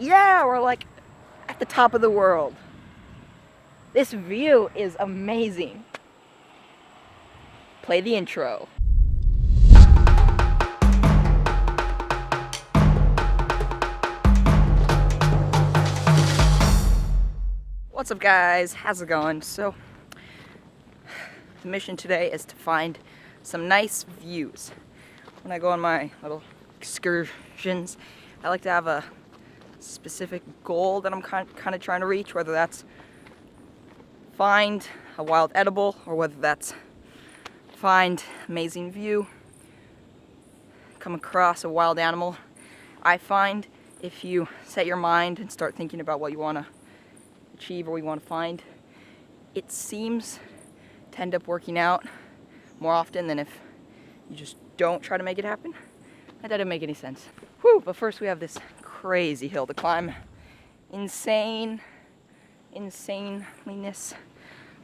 Yeah, we're like at the top of the world. This view is amazing. Play the intro. What's up, guys? How's it going? So, the mission today is to find some nice views. When I go on my little excursions, I like to have a specific goal that I'm kind of trying to reach, whether that's find a wild edible or whether that's find amazing view, come across a wild animal. I find if you set your mind and start thinking about what you want to achieve or what you want to find, it seems to end up working out more often than if you just don't try to make it happen. That didn't make any sense. Whew, but first we have this crazy hill to climb. Insaneness.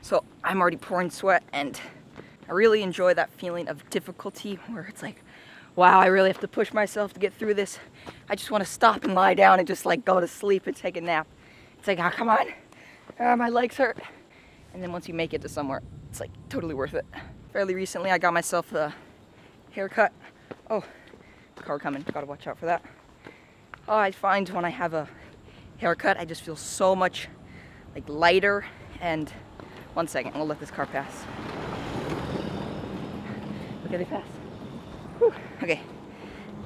So I'm already pouring sweat, and I really enjoy that feeling of difficulty where it's like, wow, I really have to push myself to get through this. I just want to stop and lie down and just like go to sleep and take a nap. It's like, oh, come on, my legs hurt. And then once you make it to somewhere, it's like totally worth it. Fairly recently, I got myself a haircut. Oh, car coming, gotta watch out for that. Oh, I find when I have a haircut, I just feel so much like lighter. And one second, I'll let this car pass. Okay, they passed. Whew. Okay,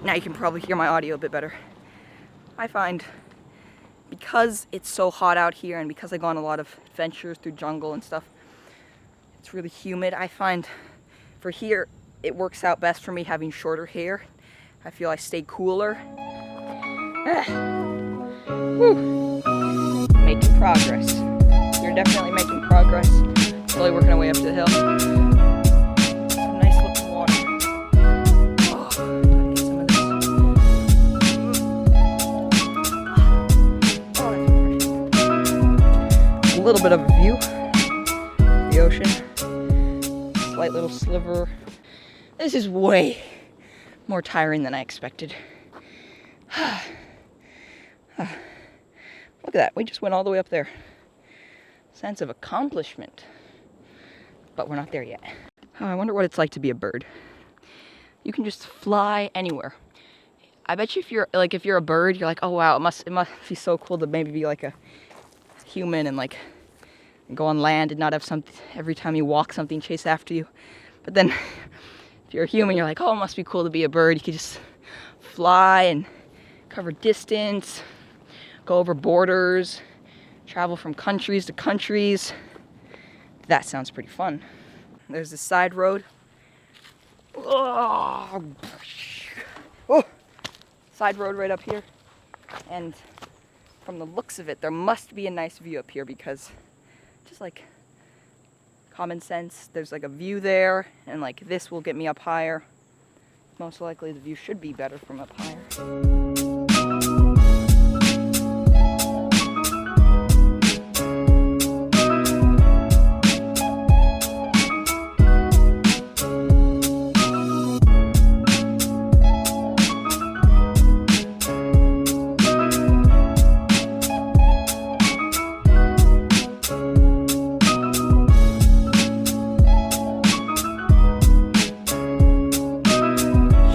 now you can probably hear my audio a bit better. I find because it's so hot out here and because I go on a lot of adventures through jungle and stuff, it's really humid. I find for here, it works out best for me having shorter hair. I feel I stay cooler. Making progress. You're definitely making progress. Slowly working our way up to the hill. Some nice looking water. Oh, gotta get some of this. Oh, that's a little bit of a view. The ocean. Slight little sliver. This is way more tiring than I expected. Look at that, we just went all the way up there. Sense of accomplishment. But we're not there yet. Oh, I wonder what it's like to be a bird. You can just fly anywhere. I bet you if you're a bird, you're like, oh wow, it must be so cool to maybe be like a human and like go on land and not have something every time you walk something chase after you. But then if you're a human, you're like, oh, it must be cool to be a bird. You could just fly and cover distance, go over borders, travel from countries to countries. That sounds pretty fun. There's this side road. Oh, side road right up here. And from the looks of it, there must be a nice view up here because just like common sense, there's like a view there, and like this will get me up higher. Most likely the view should be better from up higher.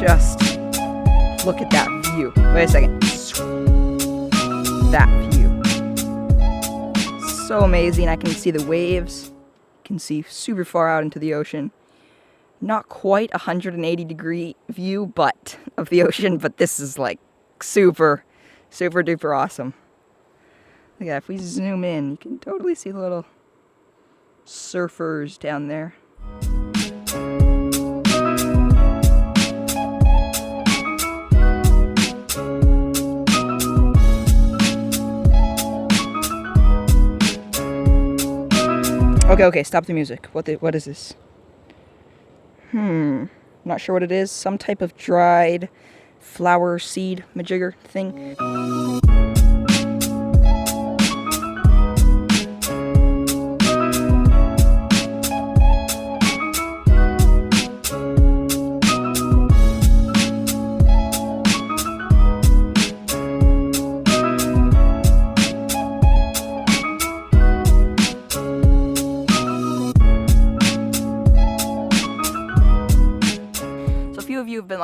Just look at that view. Wait a second. That view. So amazing. I can see the waves. Can see super far out into the ocean. Not quite 180-degree view of the ocean, but this is like super, super duper awesome. Look at that. If we zoom in, you can totally see the little surfers down there. Okay, stop the music. What is this? Not sure what it is. Some type of dried flower seed majigger thing.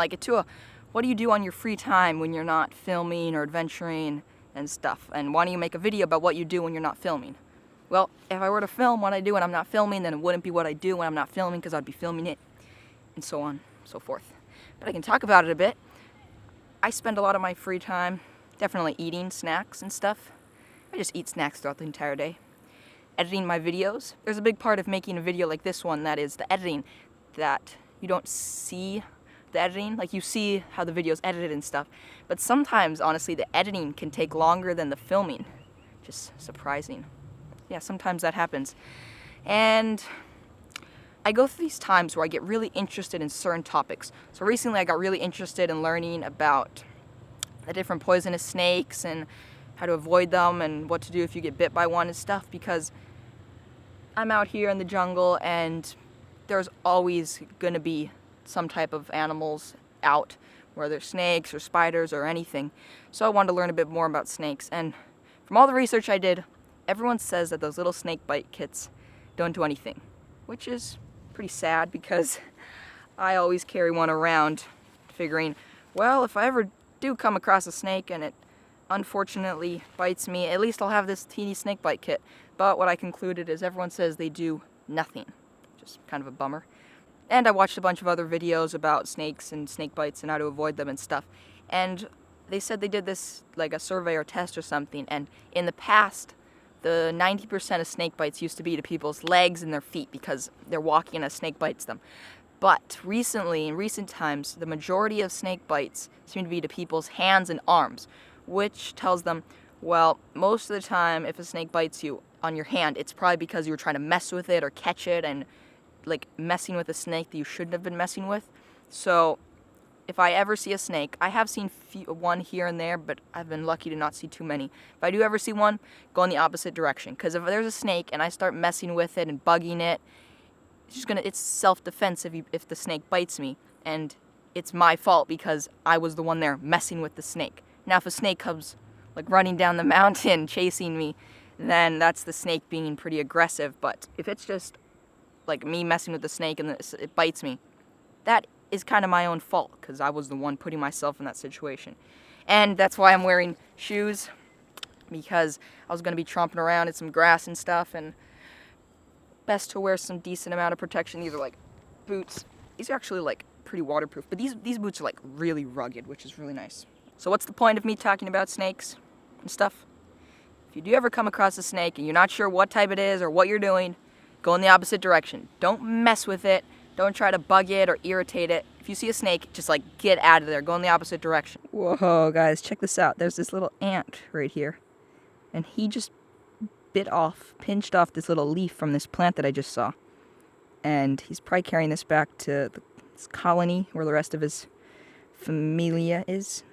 like it too. What do you do on your free time when you're not filming or adventuring and stuff? And why don't you make a video about what you do when you're not filming? Well, if I were to film what I do when I'm not filming, then it wouldn't be what I do when I'm not filming, because I'd be filming it, and so on, so forth. But I can talk about it a bit. I spend a lot of my free time definitely eating snacks and stuff. I just eat snacks throughout the entire day. Editing my videos. There's a big part of making a video like this one, that is the editing, that you don't see the editing. Like, you see how the video's edited and stuff, but sometimes, honestly, the editing can take longer than the filming. Just surprising. Yeah, sometimes that happens. And I go through these times where I get really interested in certain topics. So recently I got really interested in learning about the different poisonous snakes and how to avoid them and what to do if you get bit by one and stuff, because I'm out here in the jungle and there's always going to be some type of animals out, whether snakes or spiders or anything. So I wanted to learn a bit more about snakes, and from all the research I did, everyone says that those little snake bite kits don't do anything, which is pretty sad, because I always carry one around figuring, well, if I ever do come across a snake and it unfortunately bites me, at least I'll have this teeny snake bite kit. But what I concluded is everyone says they do nothing. Just kind of a bummer. And I watched a bunch of other videos about snakes and snake bites and how to avoid them and stuff. And they said they did this, like a survey or test or something, and in the past, the 90% of snake bites used to be to people's legs and their feet because they're walking and a snake bites them. But recently, in recent times, the majority of snake bites seem to be to people's hands and arms, which tells them, well, most of the time, if a snake bites you on your hand, it's probably because you were trying to mess with it or catch it and, like, messing with a snake that you shouldn't have been messing with. So if I ever see a snake, I have seen one here and there, but I've been lucky to not see too many. If I do ever see one, go in the opposite direction. Because if there's a snake and I start messing with it and bugging it, it's self-defense if the snake bites me. And it's my fault because I was the one there messing with the snake. Now if a snake comes, like, running down the mountain chasing me, then that's the snake being pretty aggressive. But if it's just like me messing with the snake and it bites me, that is kind of my own fault, because I was the one putting myself in that situation. And that's why I'm wearing shoes, because I was going to be tromping around in some grass and stuff, and best to wear some decent amount of protection. These are like boots. These are actually like pretty waterproof, but these boots are like really rugged, which is really nice. So what's the point of me talking about snakes and stuff? If you do ever come across a snake and you're not sure what type it is or what you're doing, go in the opposite direction. Don't mess with it. Don't try to bug it or irritate it. If you see a snake, just like get out of there. Go in the opposite direction. Whoa, guys, check this out. There's this little ant right here. And he just pinched off this little leaf from this plant that I just saw. And he's probably carrying this back to this colony where the rest of his familia is.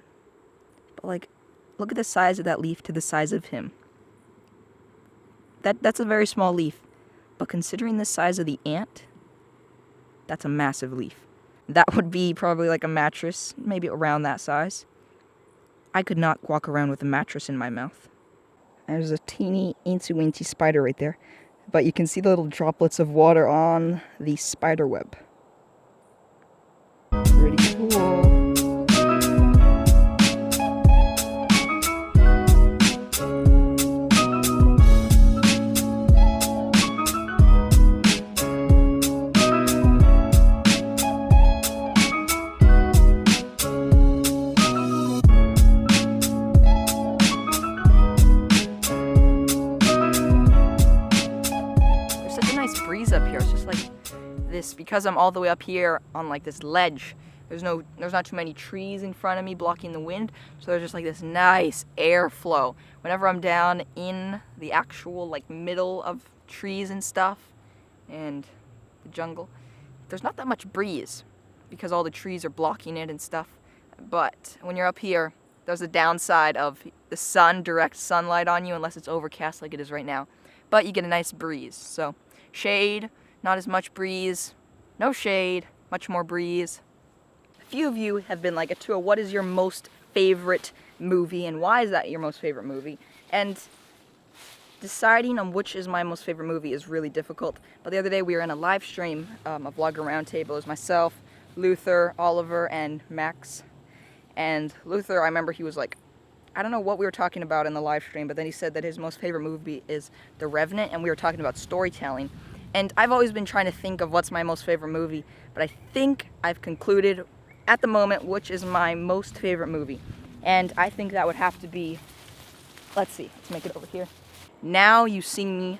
But, like, look at the size of that leaf to the size of him. That's a very small leaf. But considering the size of the ant, that's a massive leaf. That would be probably like a mattress, maybe around that size. I could not walk around with a mattress in my mouth. There's a teeny, eensy-weensy spider right there. But you can see the little droplets of water on the spider web. Pretty cool. Breeze up here. It's just like this, because I'm all the way up here on like this ledge. There's not too many trees in front of me blocking the wind, so there's just like this nice airflow. Whenever I'm down in the actual like middle of trees and stuff and the jungle, there's not that much breeze because all the trees are blocking it and stuff. But when you're up here, there's the downside of the sun, direct sunlight on you, unless it's overcast like it is right now. But you get a nice breeze. So shade, not as much breeze. No shade, much more breeze. A few of you have been like, Atua, what is your most favorite movie, and why is that your most favorite movie? And deciding on which is my most favorite movie is really difficult. But the other day we were in a live stream, a vlogger roundtable. It was myself, Luther, Oliver, and Max. And Luther, I remember he was like, I don't know what we were talking about in the live stream, but then he said that his most favorite movie is The Revenant, and we were talking about storytelling. And I've always been trying to think of what's my most favorite movie, but I think I've concluded at the moment which is my most favorite movie. And I think that would have to be, let's see, let's make it over here. Now You See Me,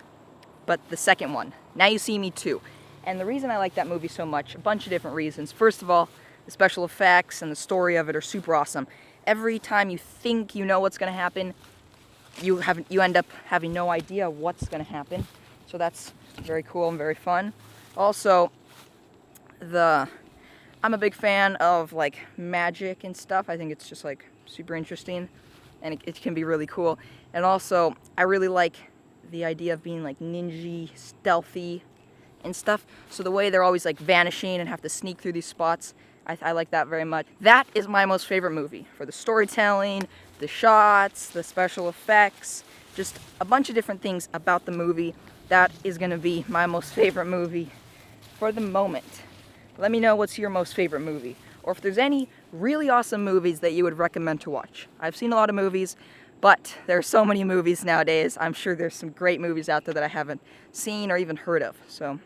but the second one. Now You See Me 2. And the reason I like that movie so much, a bunch of different reasons. First of all, the special effects and the story of it are super awesome. Every time you think you know what's going to happen, you end up having no idea what's going to happen. So that's very cool and very fun. Also, I'm a big fan of like magic and stuff. I think it's just like super interesting, and it can be really cool. And also, I really like the idea of being like ninja, stealthy and stuff. So the way they're always like vanishing and have to sneak through these spots, I like that very much. That is my most favorite movie for the storytelling, the shots, the special effects, just a bunch of different things about the movie. That is going to be my most favorite movie for the moment. Let me know what's your most favorite movie, or if there's any really awesome movies that you would recommend to watch. I've seen a lot of movies, but there are so many movies nowadays. I'm sure there's some great movies out there that I haven't seen or even heard of. So,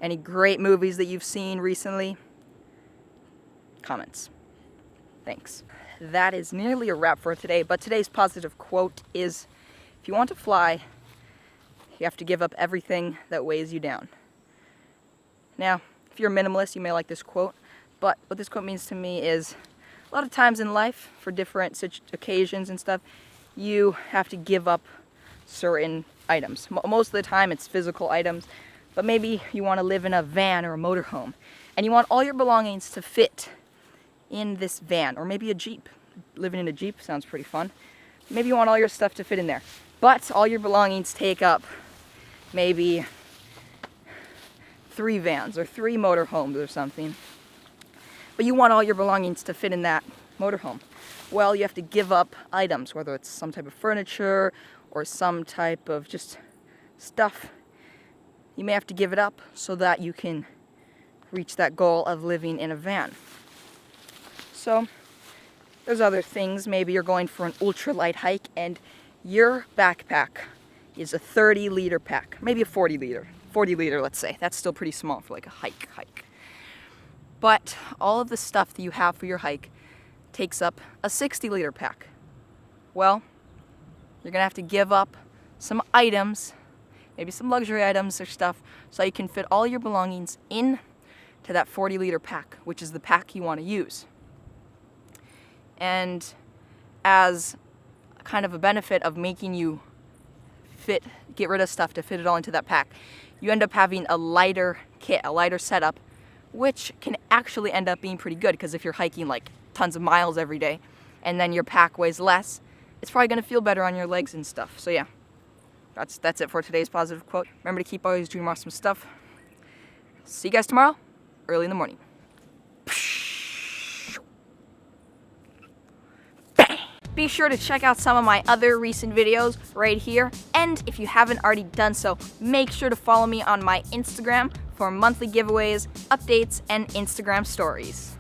any great movies that you've seen recently? Comments. Thanks. That is nearly a wrap for today, but today's positive quote is, if you want to fly, you have to give up everything that weighs you down. Now, if you're a minimalist, you may like this quote, but what this quote means to me is, a lot of times in life, for different occasions and stuff, you have to give up certain items. Most of the time it's physical items, but maybe you want to live in a van or a motorhome, and you want all your belongings to fit in this van, or maybe a Jeep. Living in a Jeep sounds pretty fun. Maybe you want all your stuff to fit in there, but all your belongings take up maybe 3 vans or 3 motorhomes or something. But you want all your belongings to fit in that motorhome. Well, you have to give up items, whether it's some type of furniture or some type of just stuff. You may have to give it up so that you can reach that goal of living in a van. So, there's other things. Maybe you're going for an ultralight hike and your backpack is a 30-liter pack, maybe a 40-liter. 40-liter, let's say. That's still pretty small for like a hike. But all of the stuff that you have for your hike takes up a 60-liter pack. Well, you're gonna have to give up some items, maybe some luxury items or stuff, so you can fit all your belongings in to that 40-liter pack, which is the pack you want to use. And as kind of a benefit of making you get rid of stuff to fit it all into that pack, you end up having a lighter kit, a lighter setup, which can actually end up being pretty good, because if you're hiking like tons of miles every day and then your pack weighs less, it's probably going to feel better on your legs and stuff. So yeah, that's it for today's positive quote. Remember to keep always dreaming awesome stuff. See you guys tomorrow, early in the morning. Be sure to check out some of my other recent videos right here, and if you haven't already done so, make sure to follow me on my Instagram for monthly giveaways, updates, and Instagram stories.